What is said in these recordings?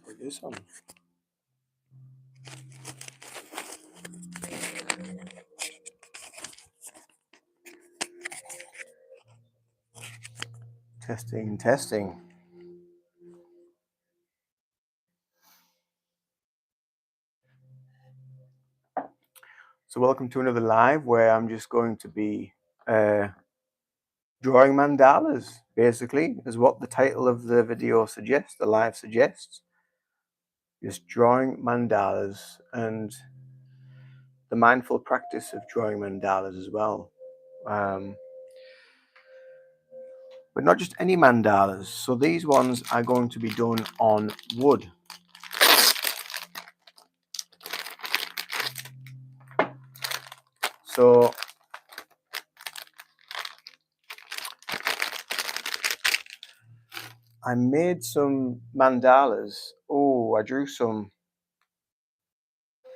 Put this on. Testing, testing. So welcome to another live where I'm just going to be drawing mandalas, basically, is what the title of the video suggests, the live suggests. Just drawing mandalas and the mindful practice of drawing mandalas as well. But not just any mandalas. So these ones are going to be done on wood. So I made some mandalas. Oh, I drew some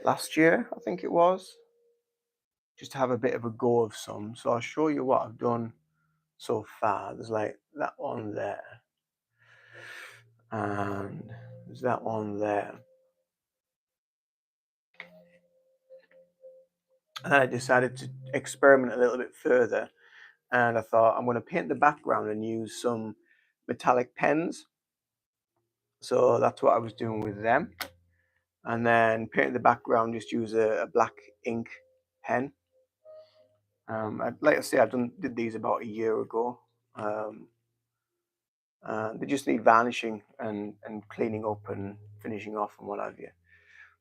last year, I think it was, just to have a bit of a go of some. So I'll show you what I've done so far. There's like that one there, and there's that one there. And then I decided to experiment a little bit further, and I thought I'm going to paint the background and use some metallic pens. So that's what I was doing with them. And then painting the background, just use a black ink pen. Like I say, did these about a year ago. They just need varnishing and cleaning up and finishing off and what have you.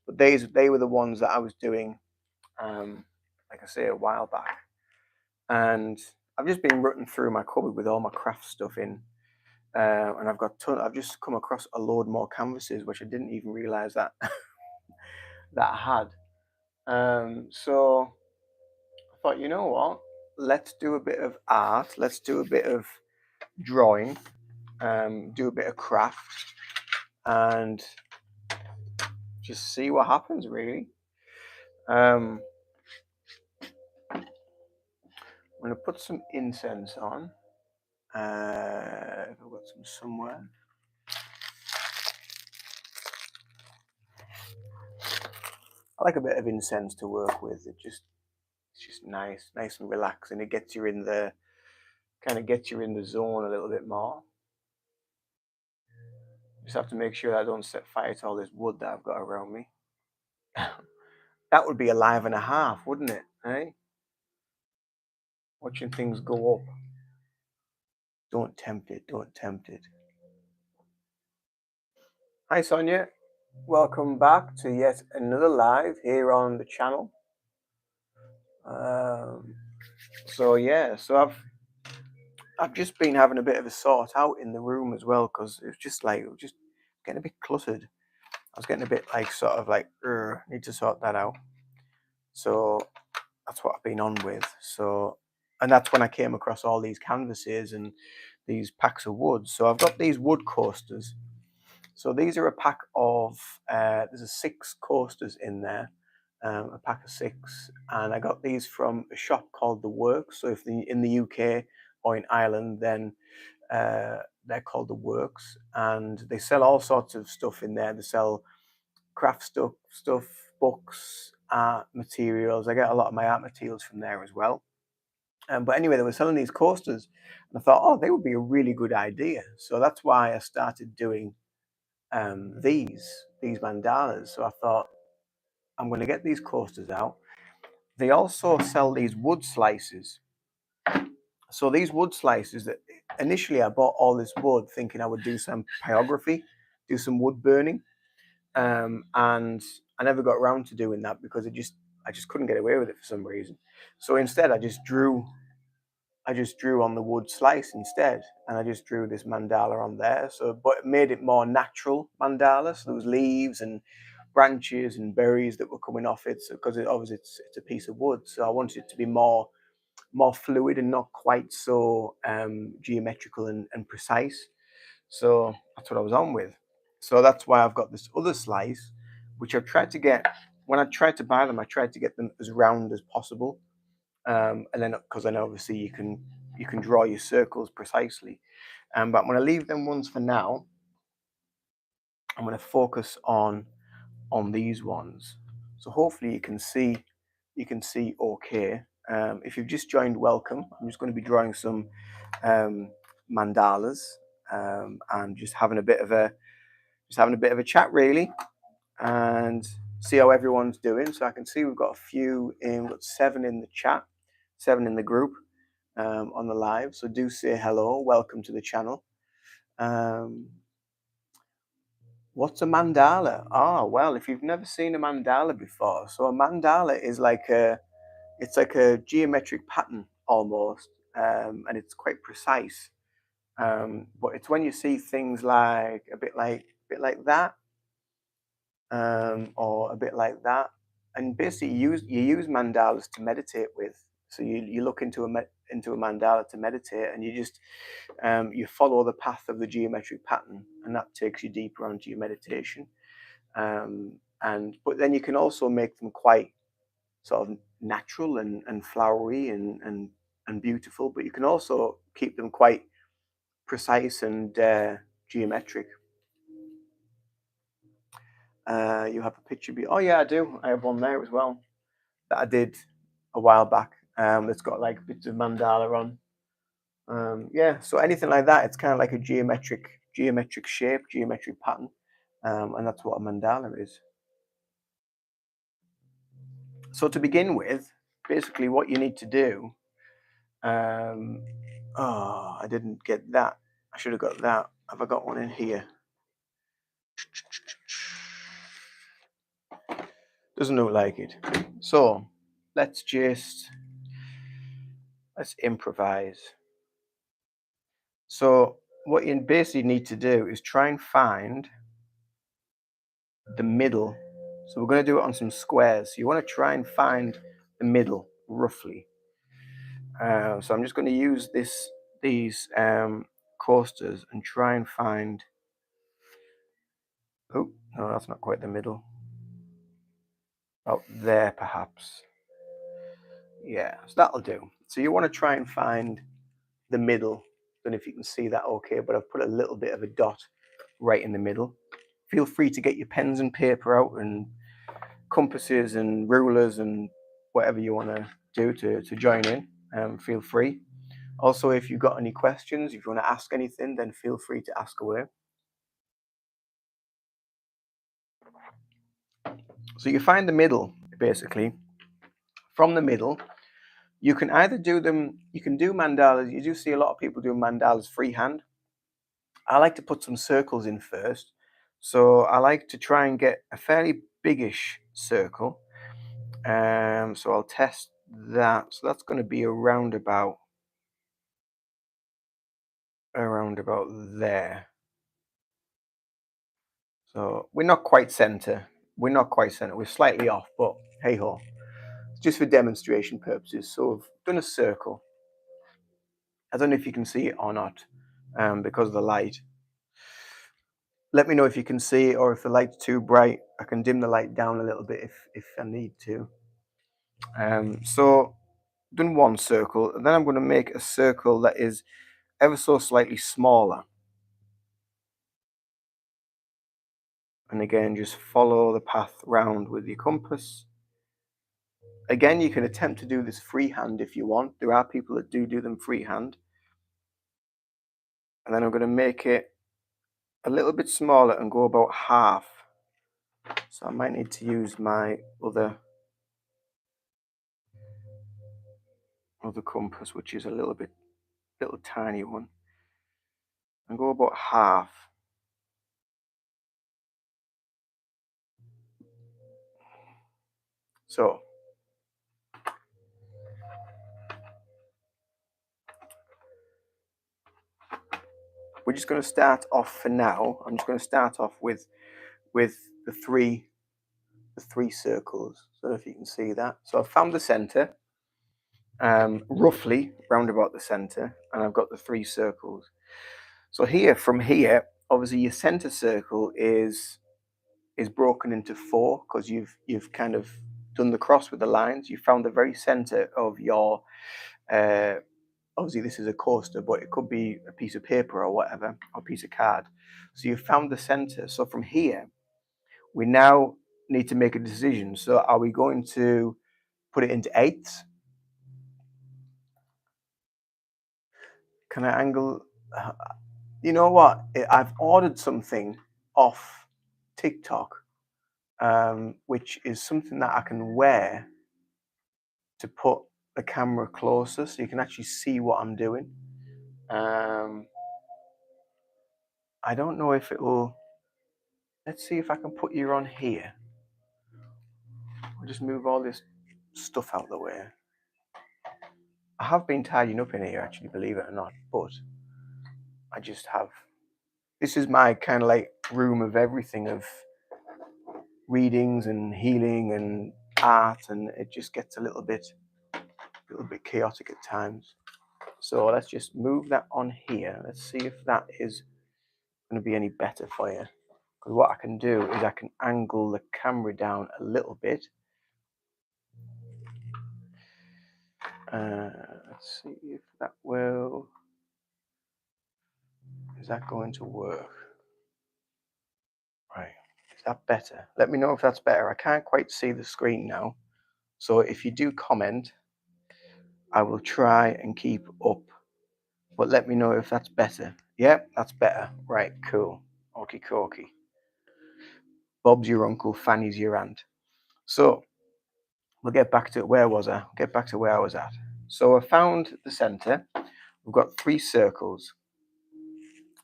But they were the ones that I was doing, like I say, a while back. And I've just been rooting through my cupboard with all my craft stuff in, and I've just come across a load more canvases, which I didn't even realize that that I had. So I thought, you know what? Let's do a bit of art. Let's do a bit of drawing. Do a bit of craft, and just see what happens. Really. I'm going to put some incense on. I've got some somewhere. I like a bit of incense to work with. It's just nice and relaxing. It gets you in the zone a little bit more. Just have to make sure that I don't set fire to all this wood that I've got around me. That would be a live and a half, wouldn't it? Eh? Watching things go up. Don't tempt it. Don't tempt it. Hi, Sonia. Welcome back to yet another live here on the channel. So I've just been having a bit of a sort out in the room as well, because it was just getting a bit cluttered. I was getting a bit like sort of like need to sort that out. So that's what I've been on with. So, and that's when I came across all these canvases and these packs of wood. So I've got these wood coasters. So these are a pack of there's 6 coasters in there. A pack of 6, and I got these from a shop called The Works. So if in the UK or in Ireland, then they're called The Works, and they sell all sorts of stuff in there. They sell craft stuff, books, art materials. I get a lot of my art materials from there as well. But anyway, they were selling these coasters, and I thought, oh, they would be a really good idea. So that's why I started doing these mandalas. So I thought, I'm going to get these coasters out. They also sell these wood slices. So these wood slices, that initially I bought all this wood thinking I would do some pyrography, do some wood burning, and I never got around to doing that because I just couldn't get away with it for some reason. So instead, I just drew on the wood slice instead, and I just drew this mandala on there. So, but it made it more natural mandala. So there was leaves and branches and berries that were coming off it. So because obviously it's a piece of wood, so I wanted it to be more fluid and not quite so geometrical and precise. So that's what I was on with. So that's why I've got this other slice, which I've tried to get. When I tried to buy them, I tried to get them as round as possible, and then because then obviously you can draw your circles precisely. But I'm going to leave them ones for now, I'm going to focus on these ones. So hopefully you can see okay. If you've just joined, welcome. I'm just going to be drawing some mandalas and just having a bit of a chat really, and see how everyone's doing. So I can see we've got a few in, we've got 7 in the chat, 7 in the group on the live. So do say hello, welcome to the channel. What's a mandala? Oh, well, if you've never seen a mandala before, so a mandala is it's like a geometric pattern almost, and it's quite precise. But it's when you see things like a bit like that, or a bit like that, and basically you use mandalas to meditate with. So you look into into a mandala to meditate, and you follow the path of the geometric pattern, and that takes you deeper onto your meditation. But then you can also make them quite sort of natural and flowery and beautiful, but you can also keep them quite precise and geometric. You have a picture. Oh yeah, I do. I have one there as well that I did a while back. That's got like bits of mandala on. Yeah, so anything like that, it's kind of like a geometric shape, geometric pattern, and that's what a mandala is. So to begin with, basically what you need to do. Oh, I didn't get that. I should have got that. Have I got one in here? Doesn't look like it. So let's improvise. So what you basically need to do is try and find the middle. So we're going to do it on some squares. So you want to try and find the middle roughly. So I'm just going to use these coasters and try and find. Oh no, that's not quite the middle. About there perhaps. Yeah, so that'll do. So you want to try and find the middle. Don't know if you can see that okay, but I've put a little bit of a dot right in the middle. Feel free to get your pens and paper out and compasses and rulers and whatever you want to do to join in. Feel free. Also, if you've got any questions, if you want to ask anything, then feel free to ask away. So you find the middle, basically. From the middle, you can either do them, you can do mandalas. You do see a lot of people doing mandalas freehand. I like to put some circles in first. So I like to try and get a fairly biggish circle. So I'll test that. So that's going to be around about there. So we're not quite center. We're not quite center. We're slightly off, but hey ho. Just for demonstration purposes. So I've done a circle. I don't know if you can see it or not, because of the light. Let me know if you can see it, or if the light's too bright. I can dim the light down a little bit if I need to. So done one circle, and then I'm going to make a circle that is ever so slightly smaller. And again, just follow the path round with your compass. Again, you can attempt to do this freehand if you want. There are people that do them freehand. And then I'm going to make it a little bit smaller and go about half. So I might need to use my other compass, which is a little tiny one, and go about half. So we're just going to start off for now. I'm just going to start off with the three circles. So if you can see that. So I've found the center, roughly round about the center, and I've got the 3 circles. So from here, obviously your center circle is broken into 4 because you've kind of done the cross with the lines. You found the very center of your obviously this is a coaster, but it could be a piece of paper or whatever, or a piece of card. So you found the center. So from here, we now need to make a decision. So are we going to put it into eighths? Can I angle? uh, You know what? I've ordered something off TikTok, which is something that I can wear to put the camera closer so you can actually see what I'm doing. Um, I don't know if it will. Let's see if I can put you on here. I'll just move all this stuff out of the way. I have been tidying up in here, actually, believe it or not, but I just have. This is my kind of like room of everything, of readings and healing and art, and it just gets a little bit chaotic at times. So let's just move that on here. Let's see if that is going to be any better for you. Because what I can do is I can angle the camera down a little bit. Let's see if that will. Is that going to work? Right. Is that better? Let me know if that's better. I can't quite see the screen now. So if you do comment, I will try and keep up. But let me know if that's better. Yep, that's better. Right, cool. Okie dokie. Bob's your uncle, Fanny's your aunt. So we'll get back to where was I? Get back to where I was at. So I found the center. We've got 3 circles.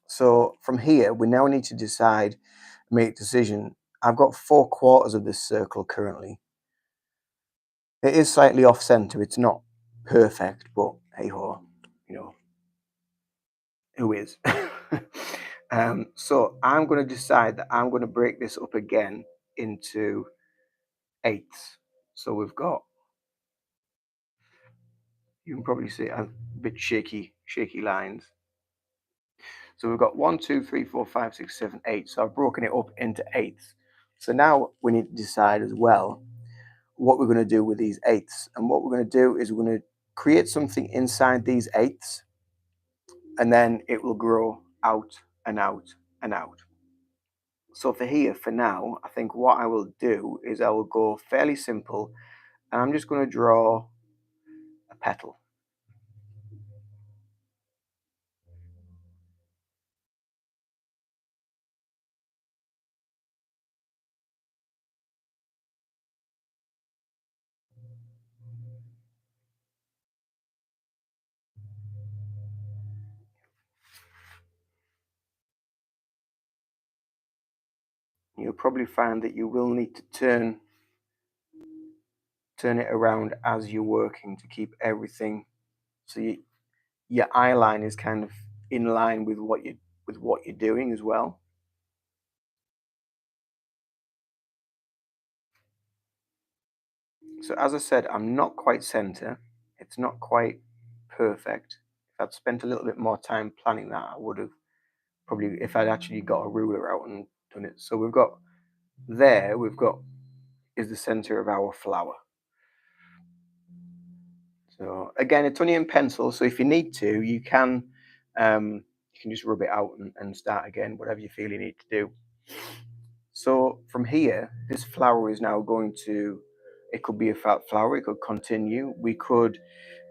So from here, we now need to decide, make a decision. I've got 4/4 of this circle currently. It is slightly off center. It's not perfect, but hey ho, you know, who is? So I'm going to decide that I'm going to break this up again into eighths. So we've got, you can probably see a bit shaky lines. So we've got 1, 2, 3, 4, 5, 6, 7, 8. So I've broken it up into eighths. So now we need to decide as well what we're going to do with these eighths. And what we're going to do is we're going to create something inside these eighths, and then it will grow out and out and out. So for here, for now, I think what I will do is I will go fairly simple, and I'm just going to draw a petal. You'll probably find that you will need to turn it around as you're working to keep everything, so your eye line is kind of in line with what you're doing as well. So as I said, I'm not quite center. It's not quite perfect. If I'd spent a little bit more time planning that, I would have probably, if I'd actually got a ruler out and done it. So we've got is the center of our flower. So again, it's only in pencil. So if you need to, you can just rub it out and start again, whatever you feel you need to do. So from here, this flower is now going to, it could be a fat flower, it could continue. We could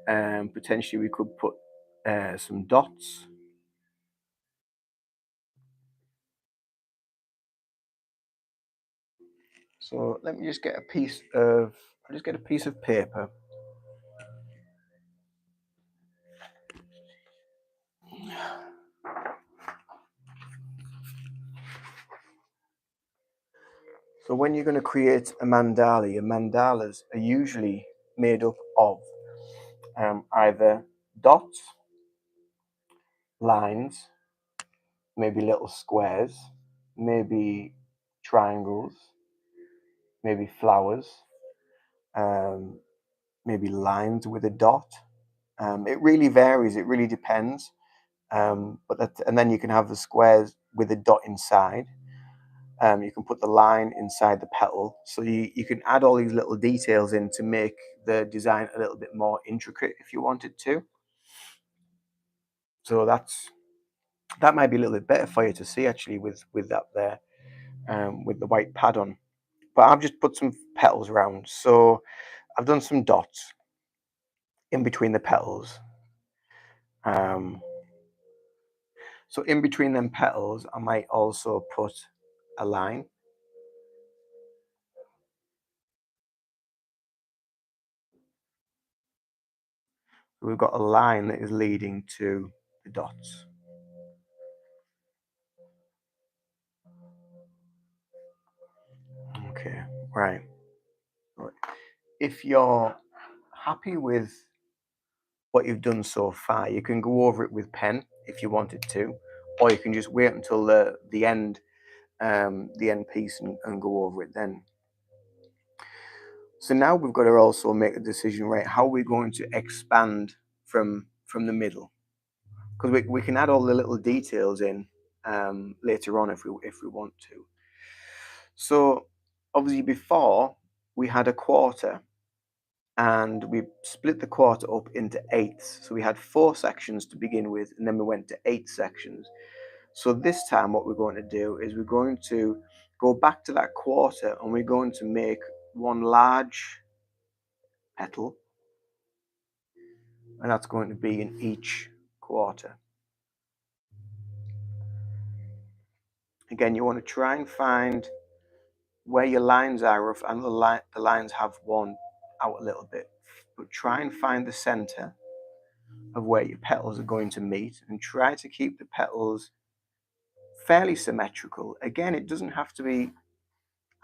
potentially we could put some dots. So let me just get a piece of, I'll just get a piece of paper. So when you're going to create a mandala, your mandalas are usually made up of either dots, lines, maybe little squares, maybe triangles, maybe flowers, um, maybe lines with a dot. It really varies. It really depends. And then you can have the squares with a dot inside. You can put the line inside the petal. So you can add all these little details in to make the design a little bit more intricate if you wanted to. So that might be a little bit better for you to see actually with that there, with the white pad on. But I've just put some petals around. So I've done some dots in between the petals. Um, so in between them petals, I might also put a line. We've got a line that is leading to the dots. Okay, right. If you're happy with what you've done so far, you can go over it with pen if you wanted to, or you can just wait until the end piece and go over it then. So now we've got to also make a decision, right? How are we going to expand from the middle? Because we can add all the little details in later on if we want to. So obviously before we had a quarter and we split the quarter up into eighths. So we had 4 sections to begin with, and then we went to 8 sections. So this time what we're going to do is we're going to go back to that quarter and we're going to make one large petal, and that's going to be in each quarter. Again, you want to try and find where your lines are rough, and the lines have worn out a little bit, but try and find the center of where your petals are going to meet and try to keep the petals fairly symmetrical. Again, it doesn't have to be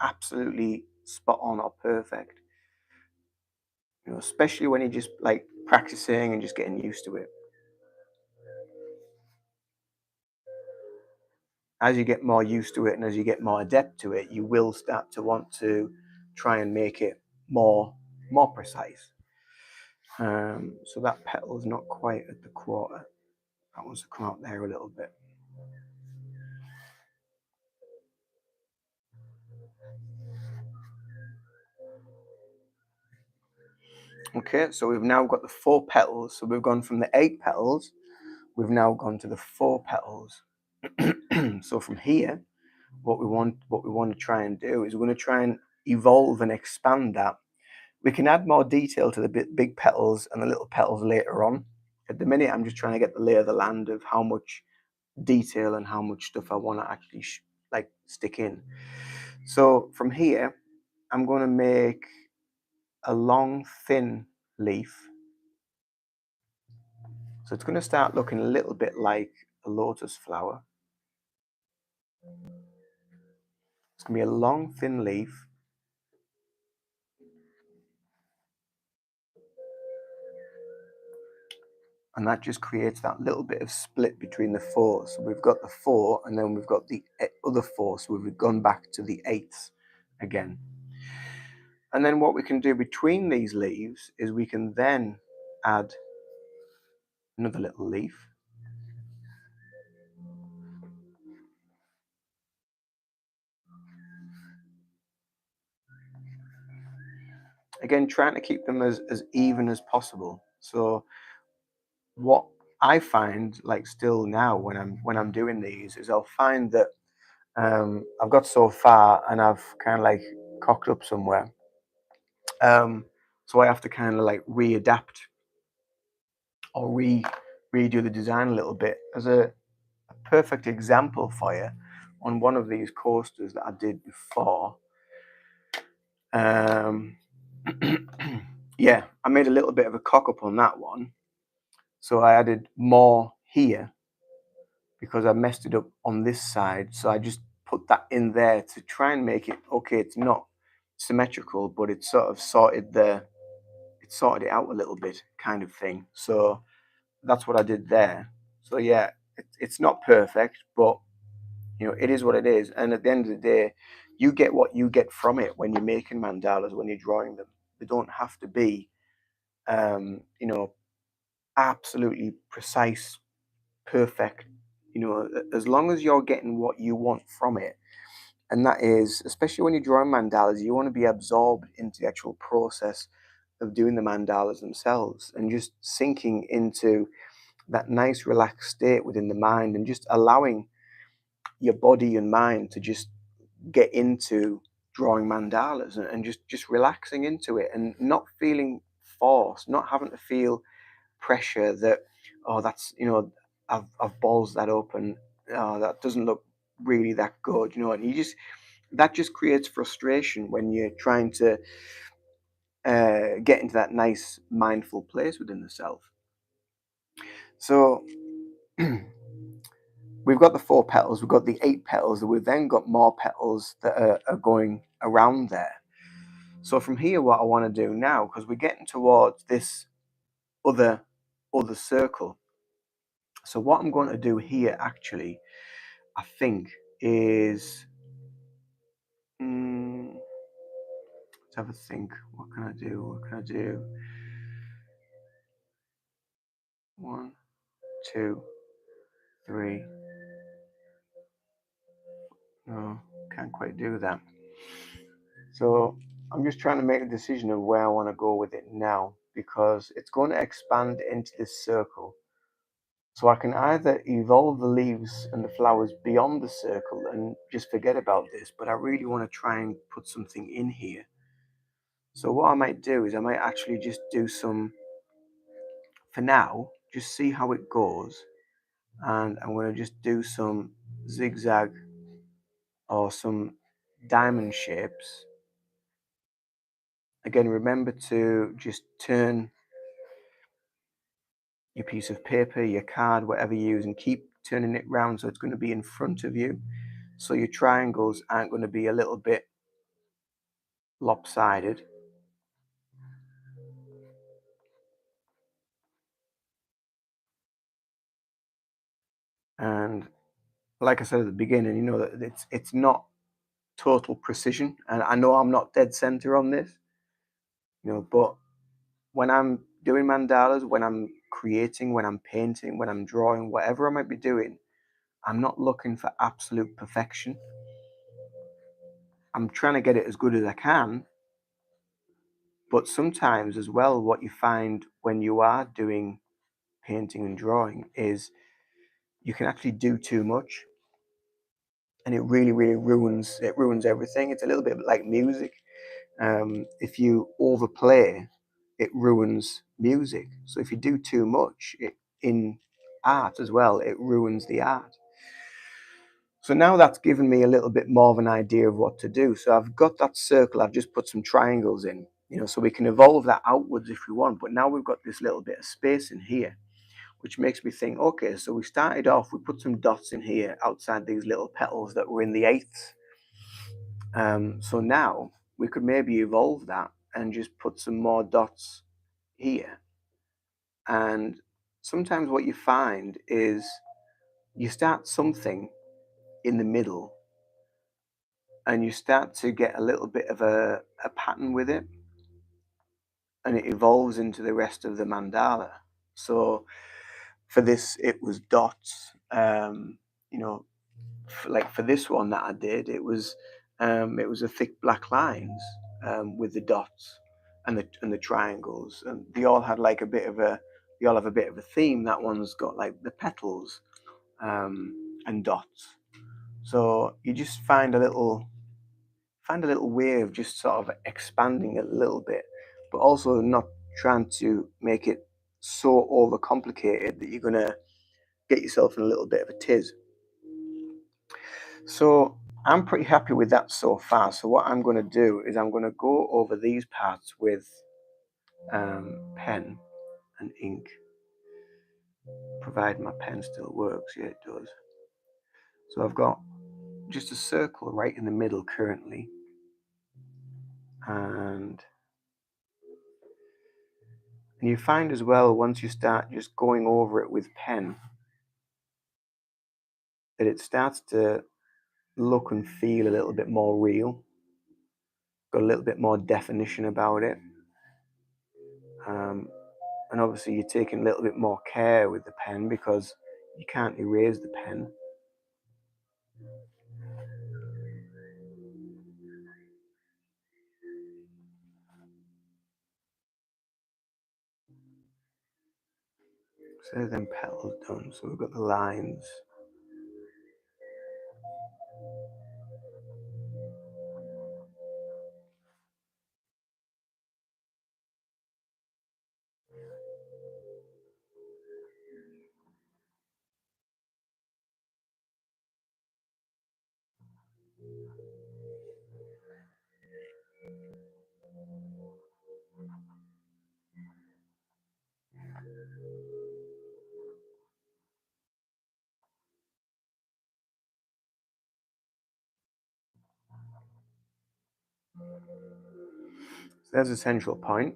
absolutely spot on or perfect, especially when you're just like practicing and just getting used to it. As you get more used to it and as you get more adept to it, you will start to want to try and make it more precise. So that petal is not quite at the quarter. That wants to come out there a little bit. Okay, so we've now got the 4 petals. So we've gone from the 8 petals, we've now gone to the 4 petals. So from here, what we want to try and do is we're going to try and evolve and expand that. We can add more detail to the big petals and the little petals later on. At the minute, I'm just trying to get the lay of the land of how much detail and how much stuff I want to actually like stick in. So from here, I'm going to make a long, thin leaf. So it's going to start looking a little bit like a lotus flower. It's going to be a long, thin leaf. And that just creates that little bit of split between the 4. So we've got the 4 and then we've got the other 4. So we've gone back to the 8ths again. And then what we can do between these leaves is we can then add another little leaf. Again, trying to keep them as even as possible. So what I find like still now when I'm doing these is I'll find that I've got so far and I've kind of like cocked up somewhere. So I have to kind of like readapt or redo the design a little bit. As a perfect example for you, on one of these coasters that I did before, yeah, I made a little bit of a cock up on that one. So I added more here because I messed it up on this side. So I just put that in there to try and make it okay. It's not symmetrical, but it sort of sorted it out a little bit, kind of thing. So that's what I did there. So yeah, it's not perfect, but it is what it is. And at the end of the day, you get what you get from it when you're making mandalas, when you're drawing them. They don't have to be, you know, absolutely precise, perfect. As long as you're getting what you want from it, and that is, especially when you're drawing mandalas, you want to be absorbed into the actual process of doing the mandalas themselves and just sinking into that nice relaxed state within the mind, and just allowing your body and mind to just get into drawing mandalas, and just relaxing into it and not feeling forced, not having to feel pressure that, oh, that's, I've balls that up, and oh, that doesn't look really that good, and you just, that just creates frustration when you're trying to get into that nice mindful place within the self. So we've got the 4 petals, we've got the 8 petals, and we've then got more petals that are going around there. So from here, what I want to do now, because we're getting towards this other circle. So what I'm going to do here, actually, I think, is let's have a think. What can I do? What can I do? 1, 2, 3. No, can't quite do that. So I'm just trying to make a decision of where I want to go with it now, because it's going to expand into this circle. So I can either evolve the leaves and the flowers beyond the circle and just forget about this, but I really want to try and put something in here. So what I might do is I might actually just do some, for now, just see how it goes. And I'm going to just do some zigzag or some diamond shapes. Again, remember to just turn your piece of paper, your card, whatever you use, and keep turning it round so it's going to be in front of you. So your triangles aren't going to be a little bit lopsided. And like I said at the beginning, that it's not total precision, and I know I'm not dead center on this, but when I'm doing mandalas, when I'm creating, when I'm painting, when I'm drawing, whatever I might be doing, I'm not looking for absolute perfection. I'm trying to get it as good as I can. But sometimes as well, what you find when you are doing painting and drawing is you can actually do too much, and it really, really ruins everything. It's a little bit like music. If you overplay, it ruins music. So if you do too much in art as well, it ruins the art. So now that's given me a little bit more of an idea of what to do. So I've got that circle, I've just put some triangles in, so we can evolve that outwards if we want. But now we've got this little bit of space in here, which makes me think, okay, so we started off, we put some dots in here outside these little petals that were in the eighths. So now we could maybe evolve that and just put some more dots here. And sometimes what you find is you start something in the middle and you start to get a little bit of a pattern with it, and it evolves into the rest of the mandala. So for this, it was dots. Like for this one that I did, it was a thick black lines with the dots and the triangles, and they all had like they all have a bit of a theme. That one's got like the petals and dots. So you just find a little way of just sort of expanding it a little bit, but also not trying to make it so overcomplicated that you're gonna get yourself in a little bit of a tiz. So I'm pretty happy with that so far. So what I'm going to do is I'm going to go over these parts with pen and ink, provided my pen still works. Yeah, it does. So I've got just a circle right in the middle currently, and you find as well, once you start just going over it with pen, that it starts to look and feel a little bit more real, got a little bit more definition about it. And obviously you're taking a little bit more care with the pen because you can't erase the pen. So there's them petals done. So we've got the lines. So there's a central point.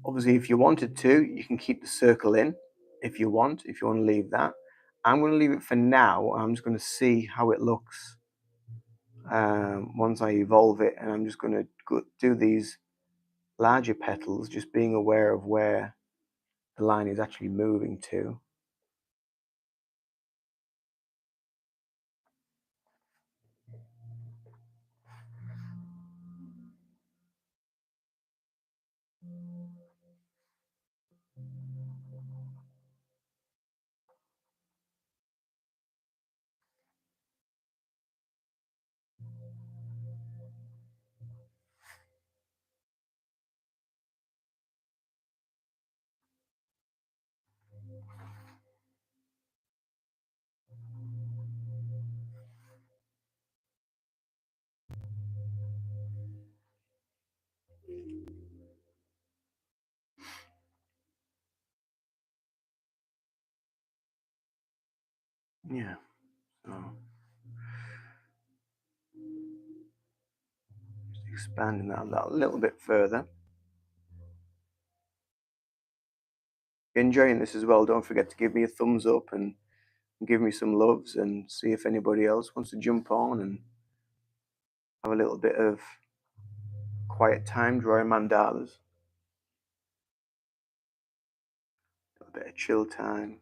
Obviously, if you wanted to, you can keep the circle in if you want to leave that. I'm going to leave it for now. I'm just going to see how it looks once I evolve it, and I'm just going to do these larger petals, just being aware of where the line is actually moving to. Yeah, so just expanding that a little bit further. If you're enjoying this as well, don't forget to give me a thumbs up and give me some loves, and see if anybody else wants to jump on and have a little bit of quiet time drawing mandalas, a bit of chill time.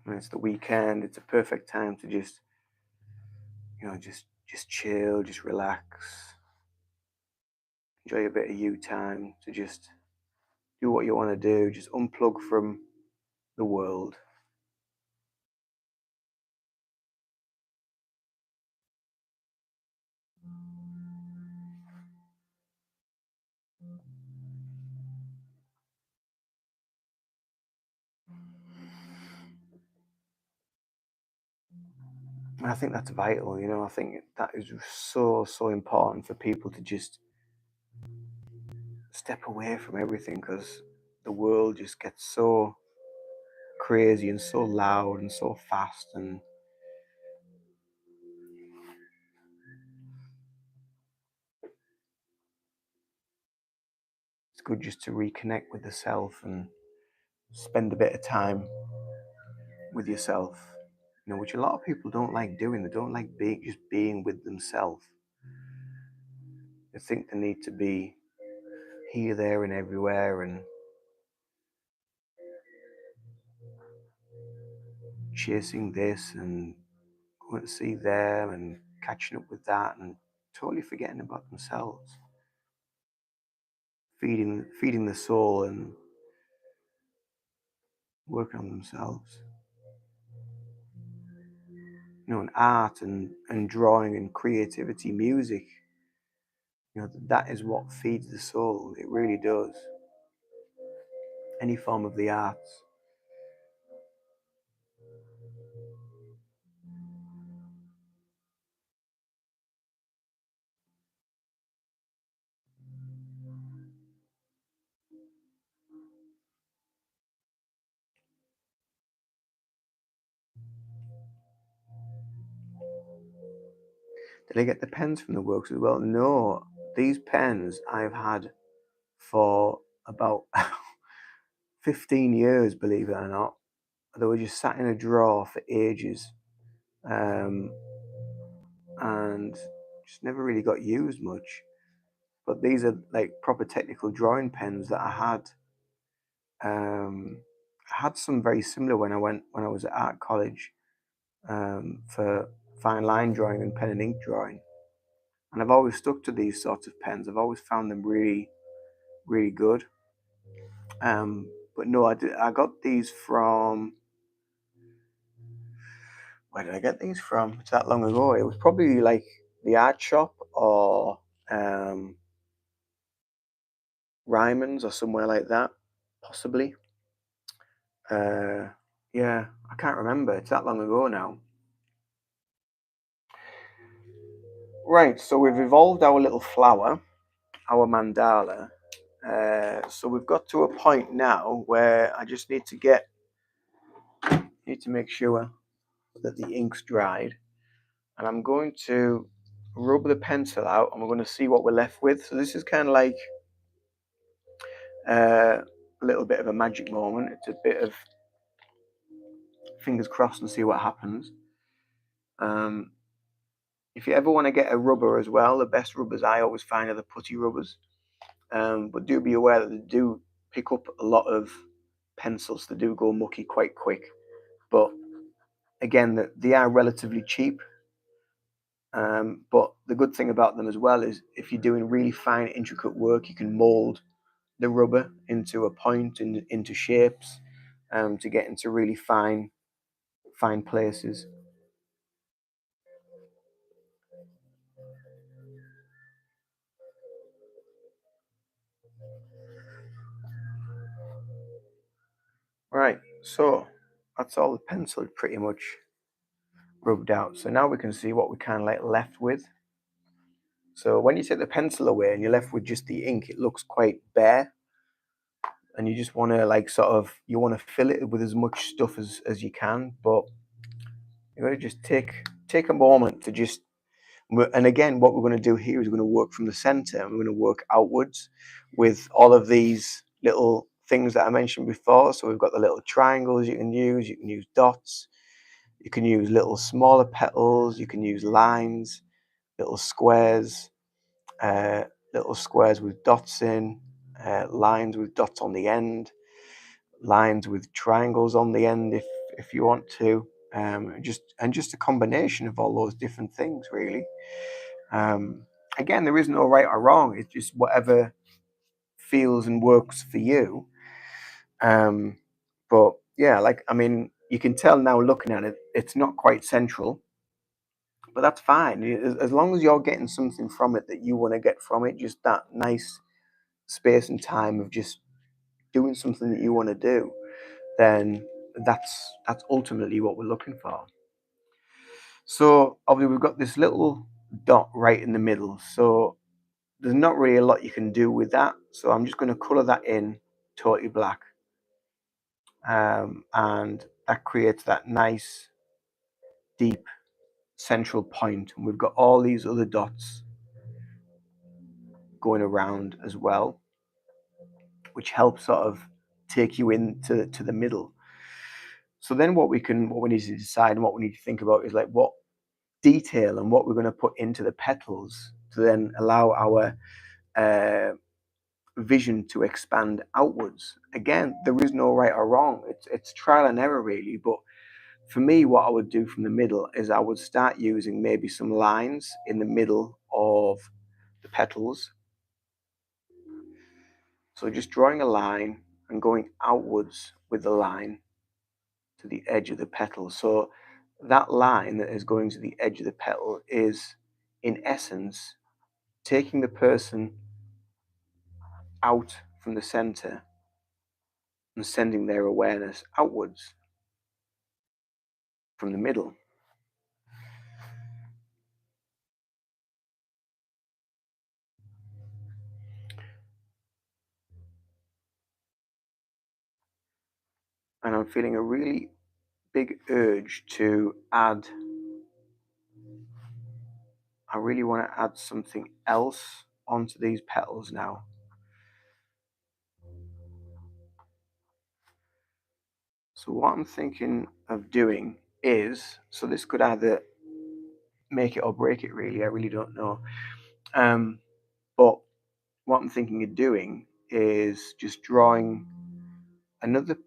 When it's the weekend, it's a perfect time to just, just chill, just relax, enjoy a bit of you time, to just do what you want to do, just unplug from the world. And I think that's vital, I think that is so important for people to just step away from everything, because the world just gets so crazy and so loud and so fast, and it's good just to reconnect with the self and spend a bit of time with yourself, which a lot of people don't like doing. They don't like being with themselves. They think they need to be here, there, and everywhere, and chasing this and going to see them and catching up with that, and totally forgetting about themselves, feeding the soul and working on themselves. And art and drawing and creativity, music, that is what feeds the soul. It really does. Any form of the arts. Did I get the pens from the works as well? No, these pens I've had for about 15 years, believe it or not. They were just sat in a drawer for ages, um, and just never really got used much. But these are like proper technical drawing pens that I had. I had some very similar when I was at art college, for fine line drawing and pen and ink drawing. and I've always stuck to these sorts of pens. I've always found them really, really good. But no, I got these from, where did I get these from? It's that long ago. It was probably like the art shop or um, Ryman's or somewhere like that, possibly. Uh, yeah, I can't remember. It's that long ago now. Right, so we've evolved our little flower, our mandala. So we've got to a point now where I just need to make sure that the ink's dried, and I'm going to rub the pencil out, and we're going to see what we're left with. So this is kind of like a little bit of a magic moment. It's a bit of fingers crossed and see what happens. Um, if you ever want to get a rubber as well, the best rubbers I always find are the putty rubbers. But do be aware that they do pick up a lot of pencils. They do go mucky quite quick. But again, they are relatively cheap. But the good thing about them as well is if you're doing really fine, intricate work, you can mold the rubber into a point and into shapes to get into really fine places. Right, so that's all the pencil pretty much rubbed out. So now we can see what we kind of like left with. So when you take the pencil away and you're left with just the ink, it looks quite bare, and you just want to like sort of you want to fill it with as much stuff as you can, but you got to just take a moment to just. And again, what we're going to do here is we're going to work from the center and we're going to work outwards with all of these little things that I mentioned before. So we've got the little triangles you can use dots, you can use little smaller petals, you can use lines, little squares, uh, little squares with dots in, lines with dots on the end, lines with triangles on the end if you want to, just a combination of all those different things really. Um, Again, there is no right or wrong. It's just whatever feels and works for you. Um, but yeah, like I mean, you can tell now looking at it, it's not quite central, but that's fine. As long as you're getting something from it that you want to get from it, just that nice space and time of just doing something that you want to do, then that's ultimately what we're looking for. So obviously we've got this little dot right in the middle. So there's not really a lot you can do with that. So I'm just going to color that in totally black. And that creates that nice deep central point. And we've got all these other dots going around as well, which helps sort of take you into to the middle. So then what we need to decide and what we need to think about is like what detail and what we're going to put into the petals to then allow our vision to expand outwards. Again, there is no right or wrong. It's trial and error really. But for me, what I would do from the middle is I would start using maybe some lines in the middle of the petals. So just drawing a line and going outwards with the line to the edge of the petal. So that line that is going to the edge of the petal is, in essence, taking the person out from the center and sending their awareness outwards from the middle. And I'm feeling a really big urge to add, I really want to add something else onto these petals now. So what I'm thinking of doing is, so this could either make it or break it really, I really don't know. But what I'm thinking of doing is just drawing another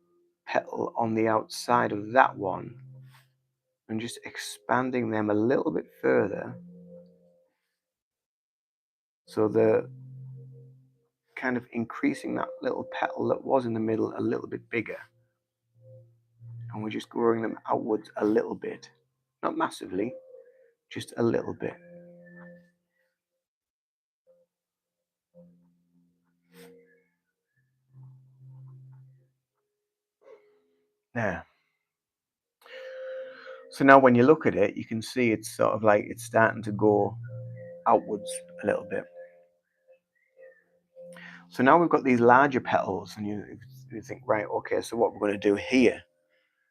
petal on the outside of that one and just expanding them a little bit further So the kind of increasing that little petal that was in the middle a little bit bigger, and we're just growing them outwards a little bit, not massively, just a little bit. There. So now when you look at it, you can see it's sort of like it's starting to go outwards a little bit. So now we've got these larger petals, and you think, right, okay, so what we're going to do here.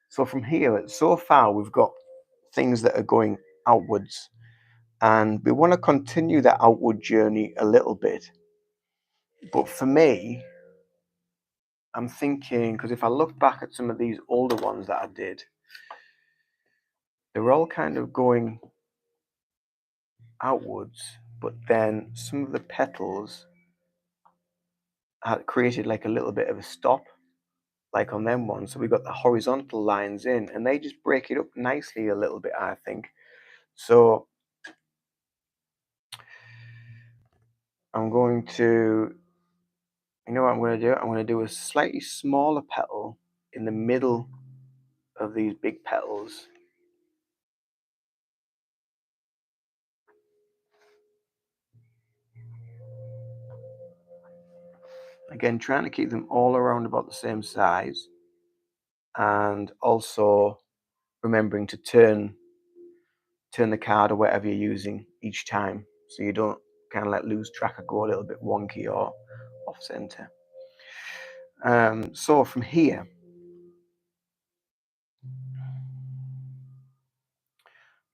So from here, so far, we've got things that are going outwards, and we want to continue that outward journey a little bit. But for me, I'm thinking, because if I look back at some of these older ones that I did, they're all kind of going outwards, but then some of the petals had created like a little bit of a stop, like on them ones. So we got the horizontal lines in, and they just break it up nicely a little bit, I think. So I'm going to, you know what I'm going to do? I'm going to do a slightly smaller petal in the middle of these big petals. Again, trying to keep them all around about the same size, and also remembering to turn the card or whatever you're using each time, so you don't kind of like lose track or go a little bit wonky or off center. So from here,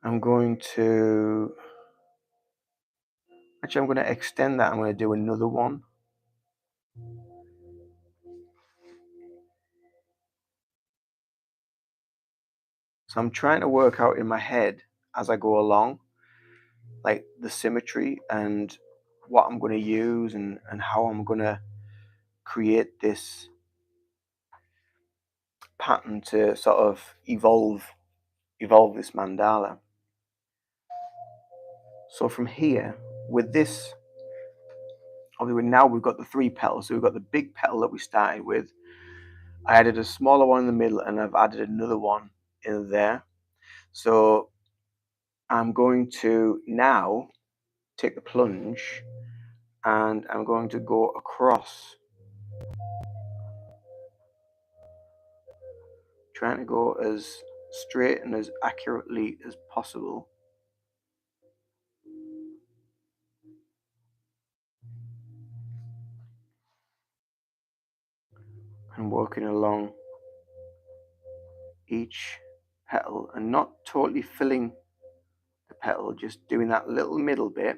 I'm going to extend that. I'm going to do another one. So I'm trying to work out in my head as I go along, like the symmetry and what I'm going to use, and how I'm going to create this pattern to sort of evolve this mandala. So from here, with this, obviously now we've got the three petals. So we've got the big petal that we started with. I added a smaller one in the middle, and I've added another one in there. So I'm going to now take the plunge, and I'm going to go across, trying to go as straight and as accurately as possible. And working along each petal and not totally filling the petal, just doing that little middle bit.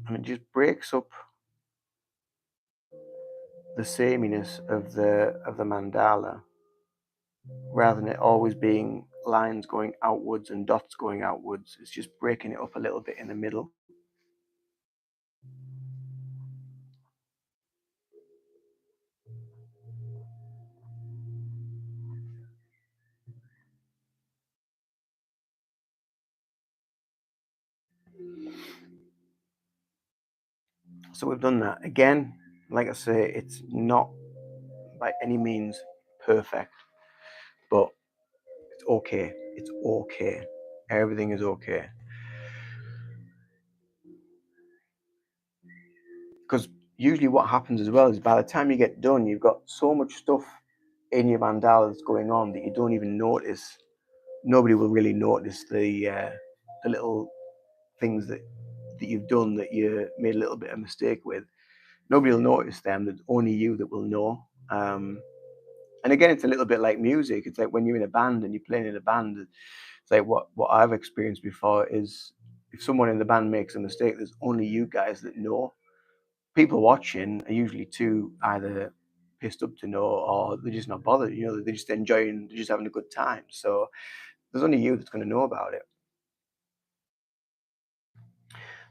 And it just breaks up the sameness of the mandala, rather than it always being lines going outwards and dots going outwards. It's just breaking it up a little bit in the middle. So we've done that. Again, like I say, it's not by any means perfect, but it's okay. It's okay. Everything is okay. Because usually what happens as well is by the time you get done, you've got so much stuff in your mandala that's going on that you don't even notice. Nobody will really notice the little things that you've done that you made a little bit of mistake with. Nobody will notice them. There's only you that will know. And again, it's a little bit like music. It's like when you're in a band and you're playing in a band. It's like what I've experienced before is, if someone in the band makes a mistake, there's only you guys that know. People watching are usually too either pissed up to know, or they're just not bothered. They're just enjoying, they're just having a good time. So there's only you that's going to know about it.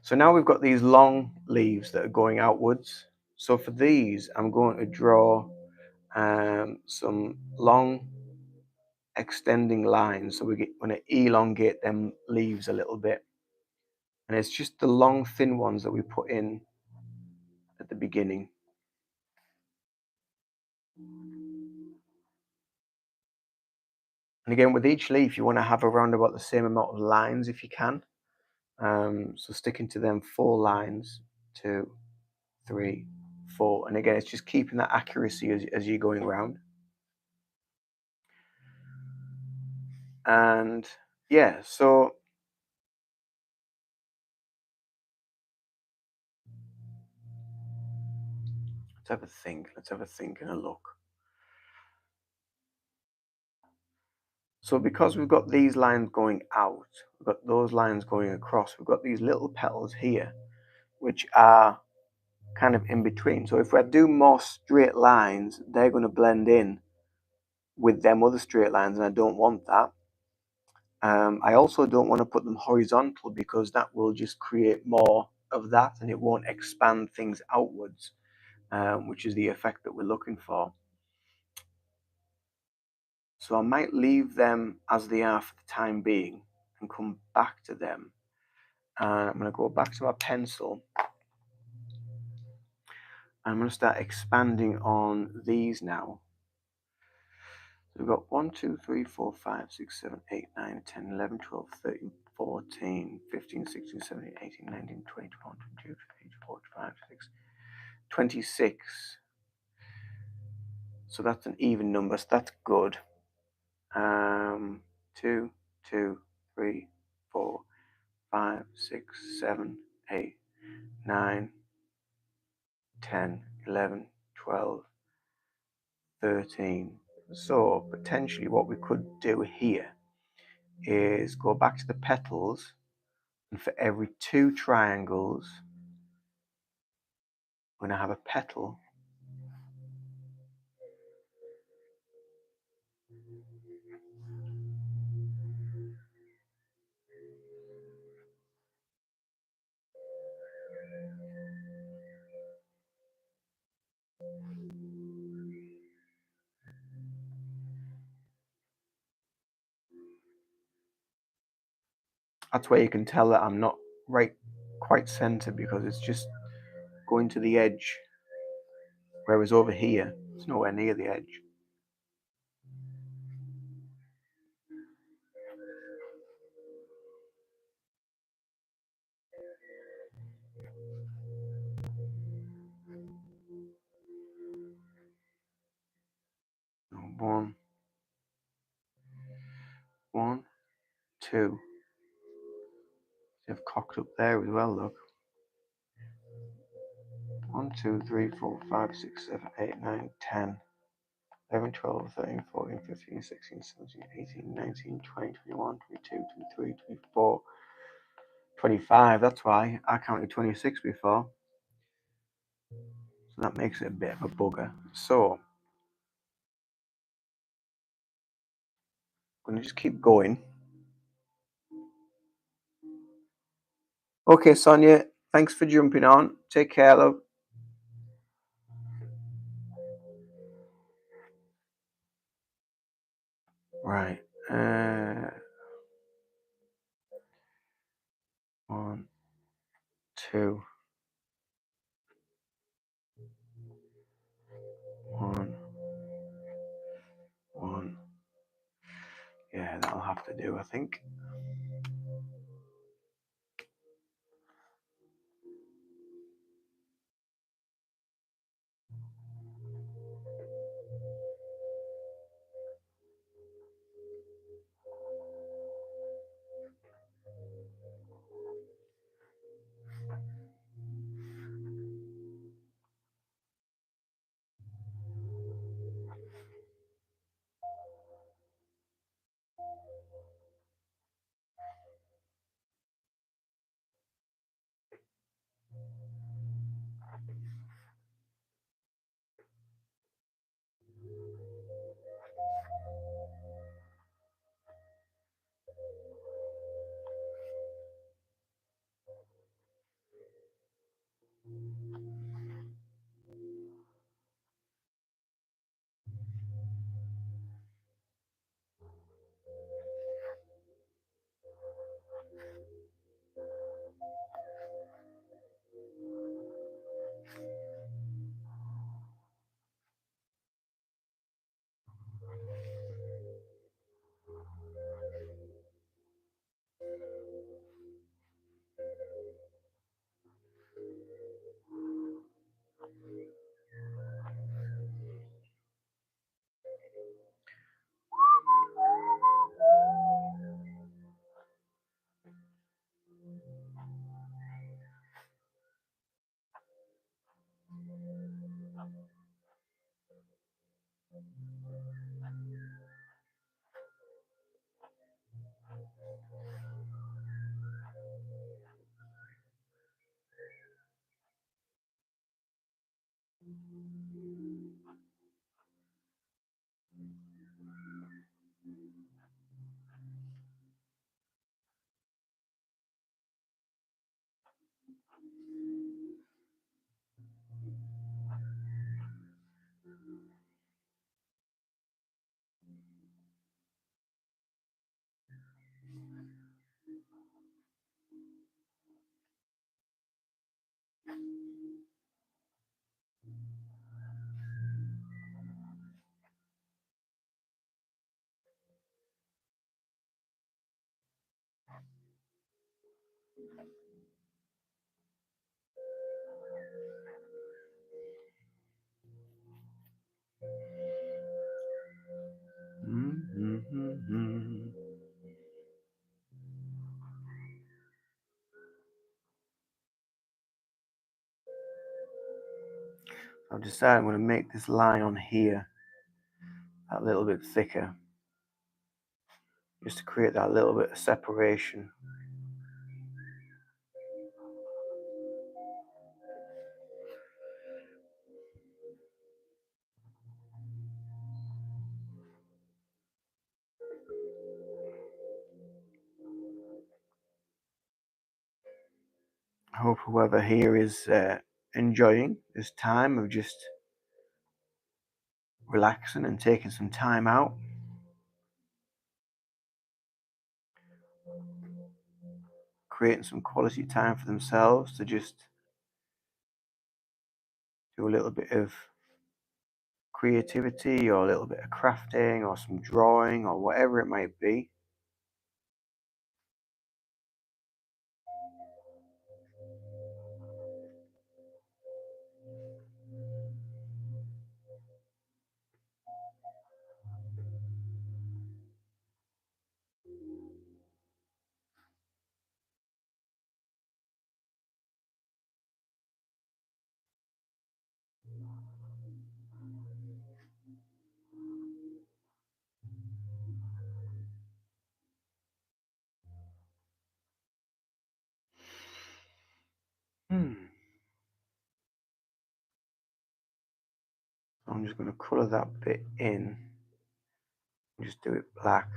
So now we've got these long leaves that are going outwards. So for these, I'm going to draw some long extending lines. So we're going to elongate them leaves a little bit. And it's just the long, thin ones that we put in at the beginning. And again, with each leaf, you want to have around about the same amount of lines if you can. So sticking to them 4 lines, 2, 3, 4. And again, it's just keeping that accuracy as you're going around. And yeah, so let's have a think. Let's have a think and a look. So because we've got these lines going out, we've got those lines going across, we've got these little petals here, which are kind of in between. So if I do more straight lines, they're going to blend in with them other straight lines, and I don't want that. I also don't want to put them horizontal because that will just create more of that and it won't expand things outwards, which is the effect that we're looking for. So I might leave them as they are for the time being and come back to them. And I'm going to go back to my pencil. I'm going to start expanding on these now. So we've got 1, 2, 3, 4, 5, 6, 7, 8, 9, 10, 11, 12, 13, 14, 15, 16, 17, 18, 19, 20, 21, 22, 23, 24, 25, 26, 26. So that's an even number, so that's good. 2, 2, 3, 4, 5, 6, 7, 8, 9, 10, 11, 12, 13. So potentially what we could do here is go back to the petals, and for every 2 triangles, we're going to have a petal. That's where you can tell that I'm not right quite center because it's just going to the edge, whereas over here it's nowhere near the edge. One, 1, 2. They've cocked up there as well, look. 1, 2, 3, 4, 5, 6, 7, 8, 9, 10, 11, 12, 13, 14, 15, 16, 17, 18, 19, 20, 21, 22, 23, 24, 25. That's why I counted 26 before. So that makes it a bit of a bugger. So I'm going to just keep going. Okay, Sonia, thanks for jumping on. Take care, love. Right. 1, 2, 1, 1. Yeah, that'll have to do, I think. Mm-hmm. I've decided I'm going to make this line on here a little bit thicker, just to create that little bit of separation. I hope whoever here is enjoying this time of just relaxing and taking some time out. Creating some quality time for themselves to just do a little bit of creativity or a little bit of crafting or some drawing or whatever it might be. Hmm. I'm just going to colour that bit in and just do it black.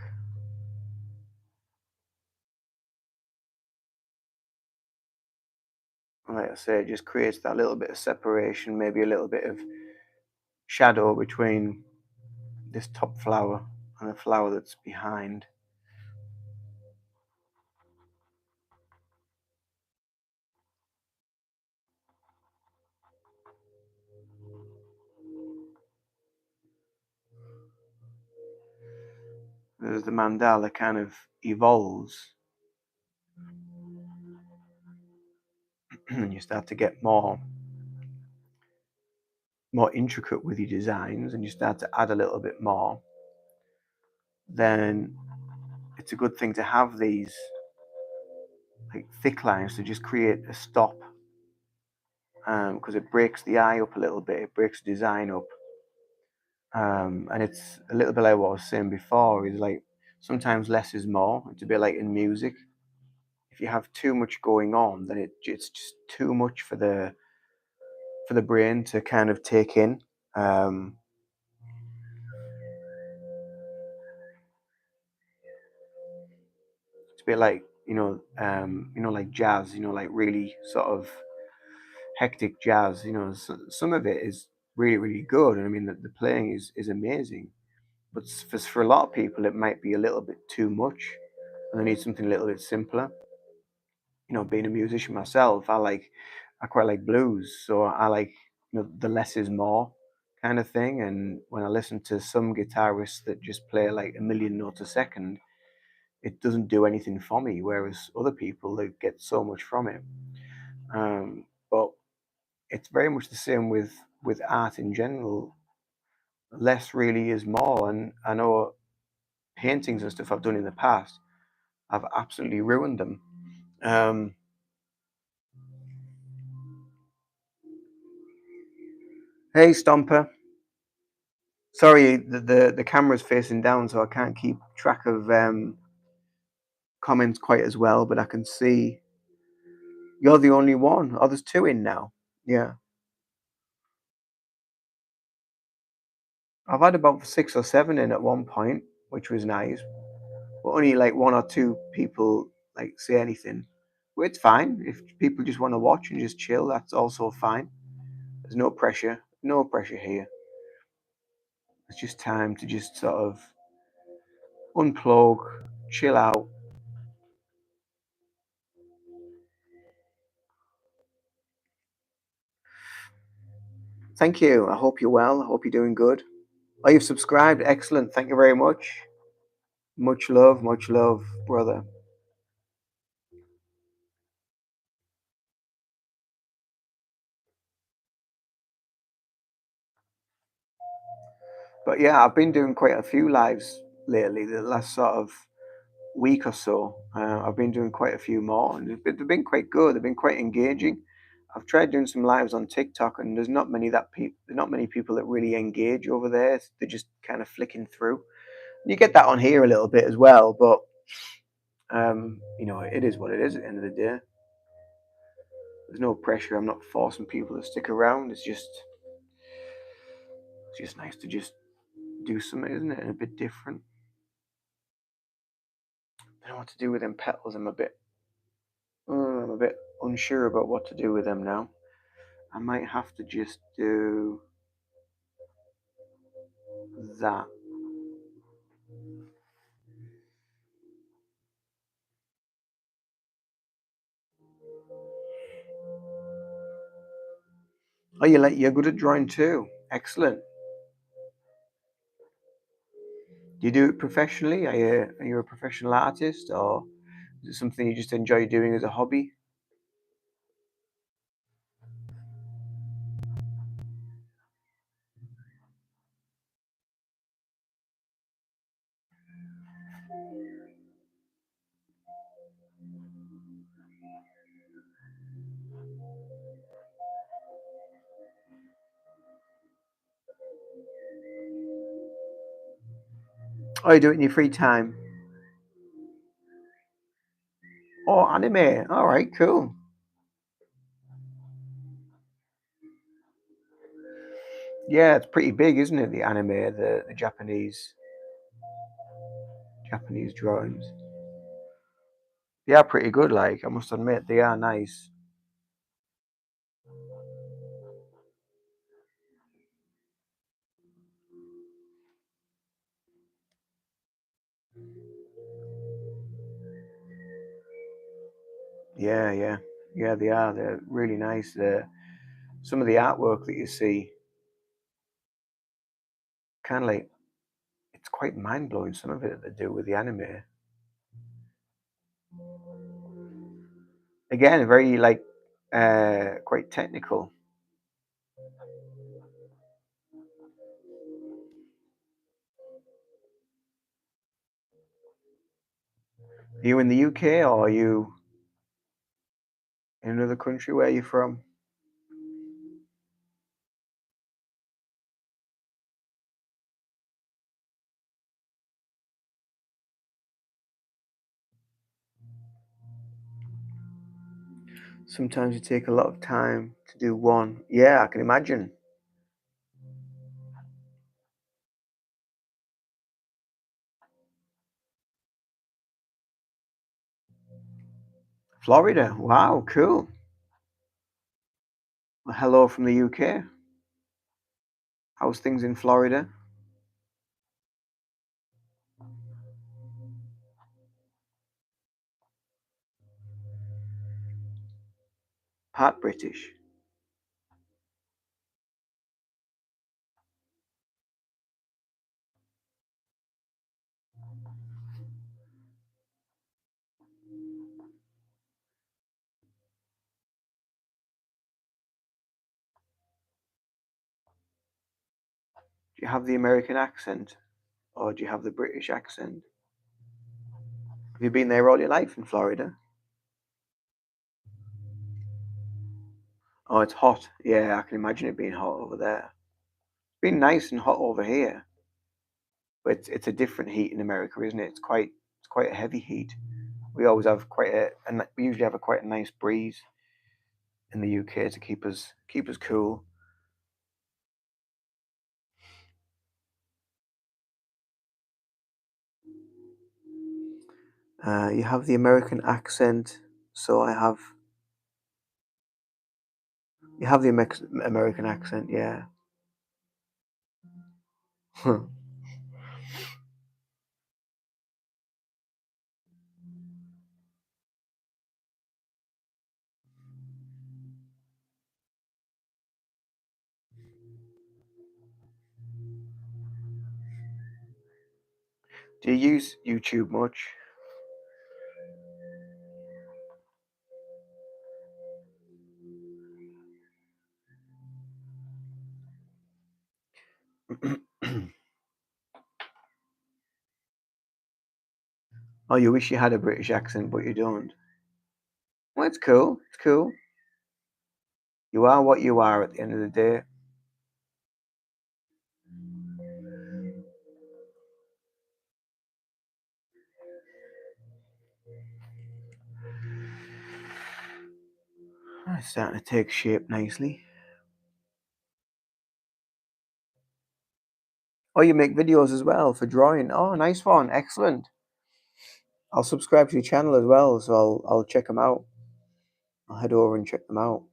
And like I say, it just creates that little bit of separation, maybe a little bit of shadow between this top flower and the flower that's behind. As the mandala kind of evolves, and you start to get more intricate with your designs, and you start to add a little bit more, then it's a good thing to have these like thick lines to just create a stop, because it breaks the eye up a little bit, it breaks the design up, and it's a little bit like what I was saying before, is like sometimes less is more. It's a bit like in music. If you have too much going on, then it's just too much for the brain to kind of take in. Um, it's a bit like like jazz. Like really sort of hectic jazz. Some of it is really really good, and I mean the playing is amazing. But for a lot of people, it might be a little bit too much, and they need something a little bit simpler. Being a musician myself, I quite like blues, so I like the less is more kind of thing. And when I listen to some guitarists that just play like a million notes a second, it doesn't do anything for me. Whereas other people that get so much from it. But it's very much the same with art in general. Less really is more, and I know paintings and stuff I've done in the past, I've absolutely ruined them. Um, hey, Stomper. Sorry, the camera's facing down, so I can't keep track of comments quite as well. But I can see you're the only one. Oh, there's two in now. Yeah, I've had about 6 or 7 in at one point, which was nice. But only like one or two people like say anything. But it's fine if people just want to watch and just chill. That's also fine. There's no pressure. No pressure here. It's just time to just sort of unplug, chill out. Thank you. I hope you're well. I hope you're doing good. Oh, you've subscribed. Excellent. Thank you very much. Much love, brother. But yeah, I've been doing quite a few lives lately. The last sort of week or so, I've been doing quite a few more, and they've been quite good. They've been quite engaging. I've tried doing some lives on TikTok, and there's not many people that really engage over there. They're just kind of flicking through. You get that on here a little bit as well, but it is what it is. At the end of the day, there's no pressure. I'm not forcing people to stick around. It's just nice to just do something, isn't it? And a bit different. I don't know what to do with them petals. I'm a bit unsure about what to do with them now. I might have to just do that. Oh, you're good at drawing too. Excellent. Do you do it professionally? Are you a professional artist, or is it something you just enjoy doing as a hobby? Oh, you do it in your free time. Oh, anime. All right, cool. Yeah, it's pretty big, isn't it? The anime, the Japanese drawings. They are pretty good. Like I must admit, they are nice. Yeah, yeah, yeah. They are. They're really nice. Some of the artwork that you see, kind of like it's quite mind blowing. Some of it that they do with the anime. Again, very like quite technical. Are you in the UK or are you in another country? Where are you from? Sometimes you take a lot of time to do one. Yeah, I can imagine. Florida. Wow, cool. Well, hello from the UK. How's things in Florida? Part British. Do you have the American accent or do you have the British accent? Have you been there all your life in Florida? Oh, it's hot. Yeah, I can imagine it being hot over there. It's been nice and hot over here, but it's a different heat in America, isn't it? It's quite a heavy heat. We always have we usually have a quite a nice breeze in the UK to keep us cool. You have the American accent, so you have the American accent, yeah. Do you use YouTube much? Oh, you wish you had a British accent, but you don't. Well, it's cool. It's cool. You are what you are at the end of the day. Oh, it's starting to take shape nicely. Oh, you make videos as well for drawing. Oh, nice one. Excellent. I'll subscribe to your channel as well, so I'll check them out. I'll head over and check them out.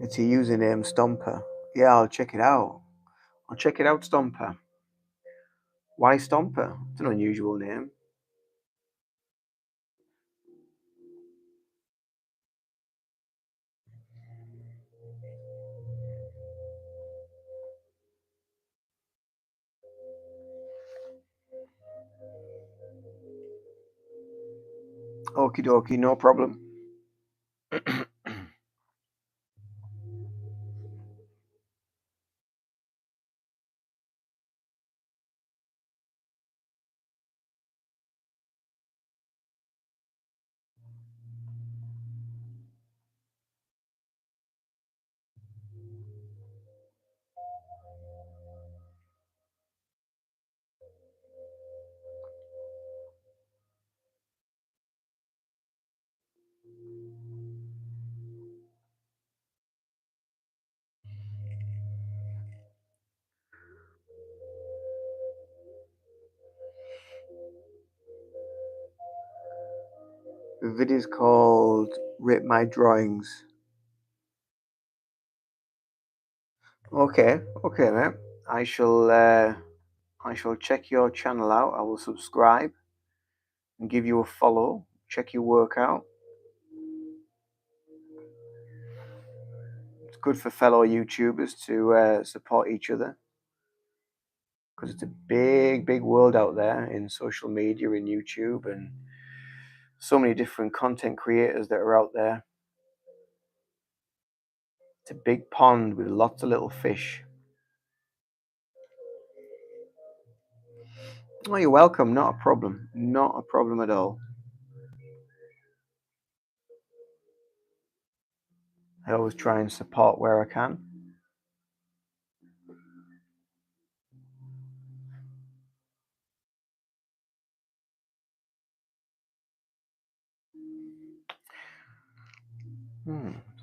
It's a username Stomper. Yeah, I'll check it out. I'll check it out, Stomper. Why Stomper? It's an unusual name. Okie dokie, no problem. The video's called Rate My Drawings. Okay, okay, mate. I shall I shall check your channel out. I will subscribe and give you a follow. Check your work out. It's good for fellow YouTubers to support each other because it's a big, big world out there in social media and YouTube, and so many different content creators that are out there. It's a big pond with lots of little fish. Oh, you're welcome. Not a problem. Not a problem at all. I always try and support where I can.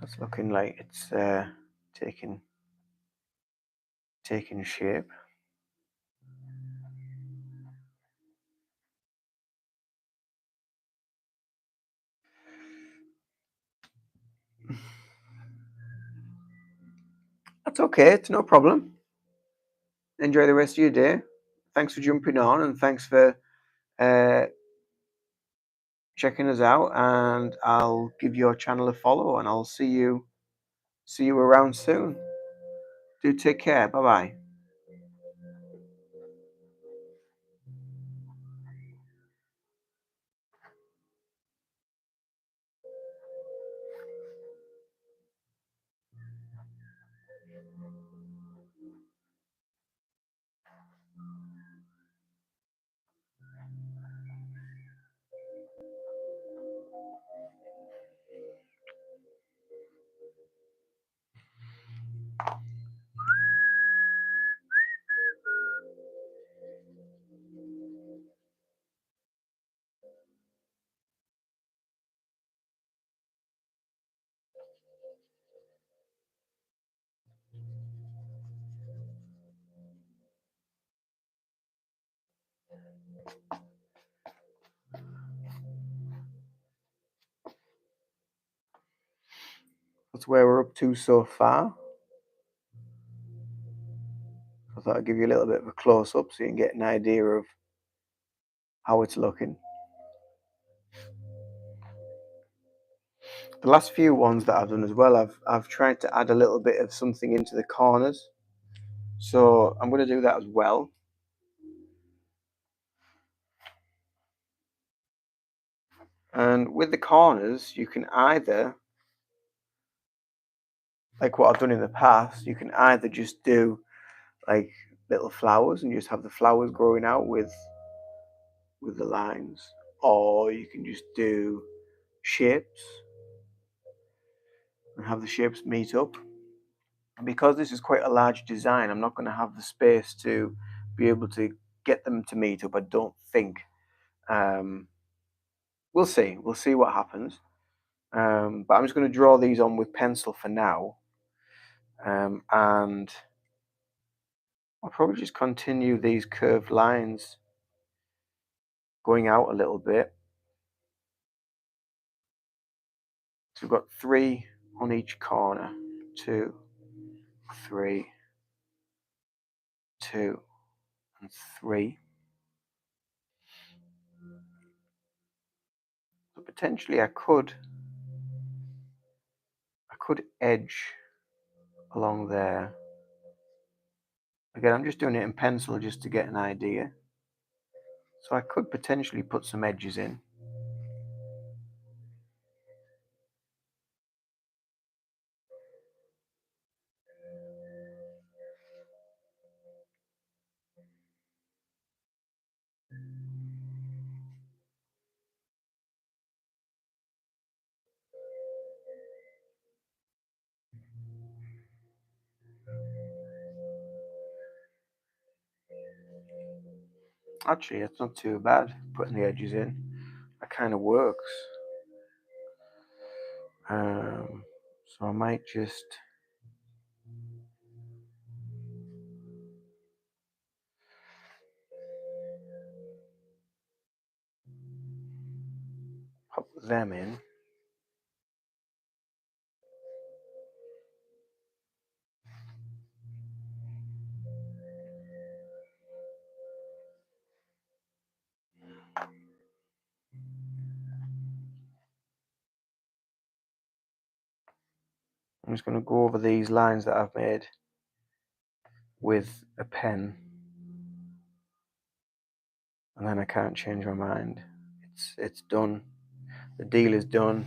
That's looking like it's taking taking shape. That's okay. It's no problem. Enjoy the rest of your day. Thanks for jumping on, and thanks for uh, checking us out. And I'll give your channel a follow, and I'll see you around soon. Do take care. Bye bye. that's where we're up to so far. I thought I'd give you a little bit of a close-up so you can get an idea of how it's looking. The last few ones that I've done as well, I've tried to add a little bit of something into the corners. So I'm going to do that as well. And with the corners, you can either, like what I've done in the past, you can either just do like little flowers and just have the flowers growing out with the lines, or you can just do shapes and have the shapes meet up. And because this is quite a large design, I'm not going to have the space to be able to get them to meet up, I don't think. Um, we'll see. We'll see what happens. But I'm just going to draw these on with pencil for now. And I'll probably just continue these curved lines going out a little bit. So we've got 3 on each corner. 2, 3, 2, and 3. So potentially I could edge along there. Again, I'm just doing it in pencil just to get an idea. So I could potentially put some edges in. Actually, it's not too bad putting the edges in. That kind of works. So I might just pop them in. I'm just going to go over these lines that I've made with a pen, and then I can't change my mind. It's done. The deal is done.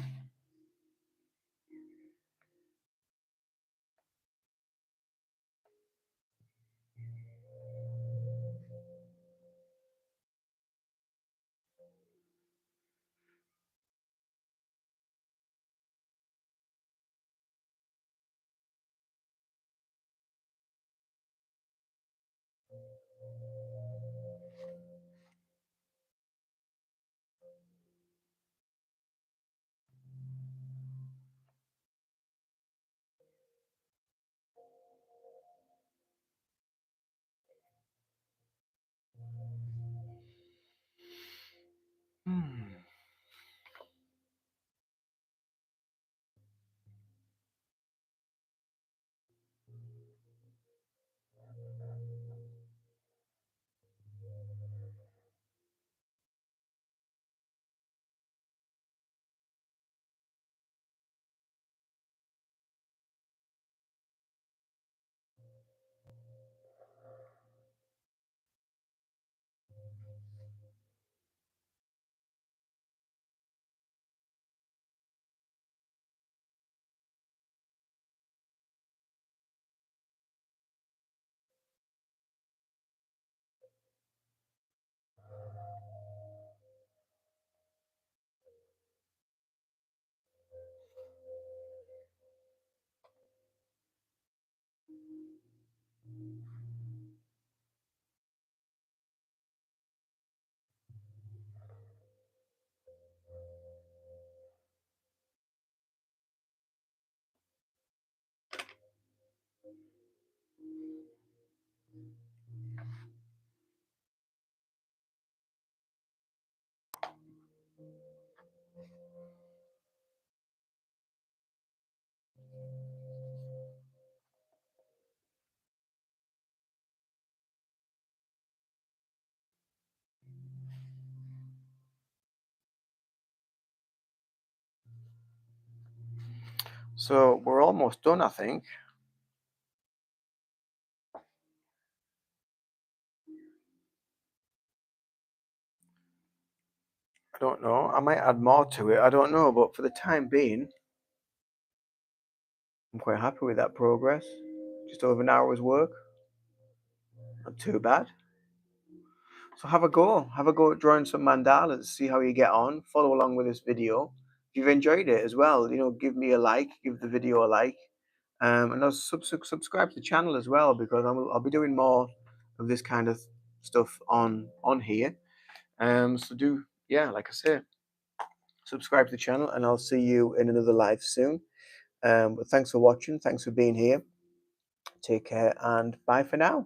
So we're almost done, I think. I don't know. I might add more to it. I don't know, but for the time being, I'm quite happy with that progress. Just over an hour's work. Not too bad. So have a go. Have a go at drawing some mandalas. See how you get on. Follow along with this video. If you've enjoyed it as well, give me a like. Give the video a like. And also subscribe to the channel as well because I'll be doing more of this kind of stuff on here. So do, yeah, like I said, subscribe to the channel, and I'll see you in another live soon. But thanks for watching. Thanks for being here. Take care and bye for now.